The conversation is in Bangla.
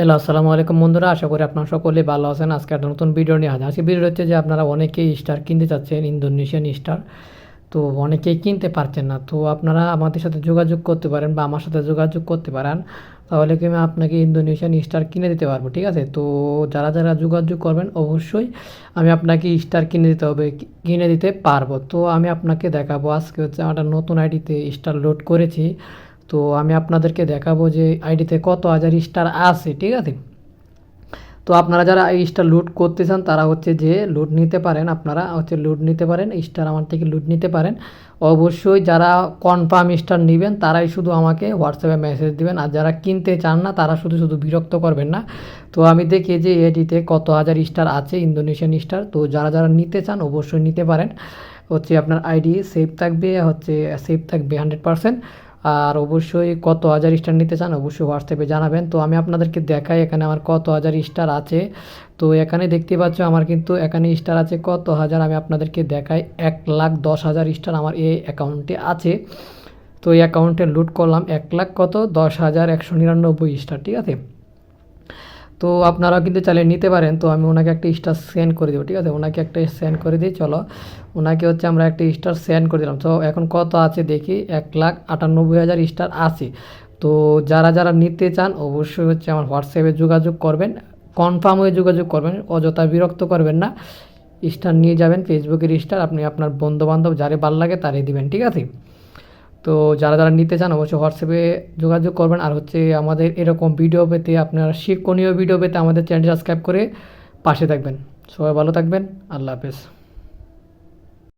হ্যালো, আসসালামু আলাইকুম বন্ধুরা। আশা করি আপনারা সকলেই ভালো আছেন। আজকে একটা নতুন ভিডিও নিয়ে হাজির। আজকে ভিডিও হচ্ছে যে আপনারা অনেকেই স্টার কিনতে চাচ্ছেন, ইন্দোনেশিয়ান স্টার। তো অনেকেই কিনতে পারছেন না। তো আপনারা আমাদের সাথে যোগাযোগ করতে পারেন বা আমার সাথে যোগাযোগ করতে পারেন। তাহলে কি আমি আপনাকে ইন্দোনেশিয়ান স্টার কিনে দিতে পারবো, ঠিক আছে? তো যারা যোগাযোগ করবেন অবশ্যই আমি আপনাকে স্টার কিনে দিতে পারবো। তো আমি আপনাকে দেখাবো আজকে হচ্ছে আমার একটা নতুন আইডিতে স্টার লোড করেছি। তো আমি আপনাদেরকে দেখাবো যে আইডিতে কত হাজার স্টার আছে, ঠিক আছে? তো আপনারা যারা এই স্টার লুট করতে চান তারা হচ্ছে যে লুট নিতে পারেন, আপনারা হচ্ছে লুট নিতে পারেন, স্টার আমার থেকে লুট নিতে পারেন। অবশ্যই যারা কনফার্ম স্টার নেবেন তারাই শুধু আমাকে হোয়াটসঅ্যাপে মেসেজ দিবেন, আর যারা কিনতে চান না তারা শুধু শুধু বিরক্ত করবেন না। তো আমি দেখি যে এটিতে কত হাজার স্টার আছে, ইন্দোনেশিয়ান স্টার। তো যারা নিতে চান অবশ্যই নিতে পারেন। হচ্ছে আপনার আইডি সেভ থাকবে 100%। আর অবশ্যই কত হাজার স্টার নিতে চান অবশ্যই হোয়াটসঅ্যাপে জানাবেন। তো আমি আপনাদেরকে দেখাই এখানে আমার কত হাজার স্টার আছে। তো এখানে দেখতে পাচ্ছ আমার কিন্তু এখানে স্টার আছে কত হাজার, আমি আপনাদেরকে দেখাই 1,10,000 স্টার আমার এই অ্যাকাউন্টে আছে। তো এই অ্যাকাউন্টে লুট করলাম 1,10,199 স্টার, ঠিক আছে? তো আপনারাও কিন্তু চাইলে নিতে পারেন। তো আমি ওনাকে একটা স্টার সেন্ড করে দেবো, ঠিক আছে? ওনাকে একটা সেন্ড করে দিই, চলো। ওনাকে হচ্ছে আমরা একটা স্টার সেন্ড করে দিলাম। তো এখন কত আছে দেখি, 1,98,000 স্টার আছে। তো যারা নিতে চান অবশ্যই হচ্ছে আমার হোয়াটসঅ্যাপে যোগাযোগ করবেন, কনফার্ম হয়ে যোগাযোগ করবেন, অযথা বিরক্ত করবেন না। স্টার নিয়ে যাবেন, ফেসবুকের স্টার আপনি আপনার বন্ধুবান্ধব যারে ভালো লাগে তারই দিবেন, ঠিক আছে? তো যারা নিতে চান অবশ্যই হোয়াটসঅ্যাপে যোগাযোগ করবেন। আর হচ্ছে আমাদের এরকম ভিডিও পেতে, আপনারা শিক্ষণীয় ভিডিও পেতে আমাদের চ্যানেল সাবস্ক্রাইব করে পাশে থাকবেন। সবাই ভালো থাকবেন। আল্লাহ হাফেজ।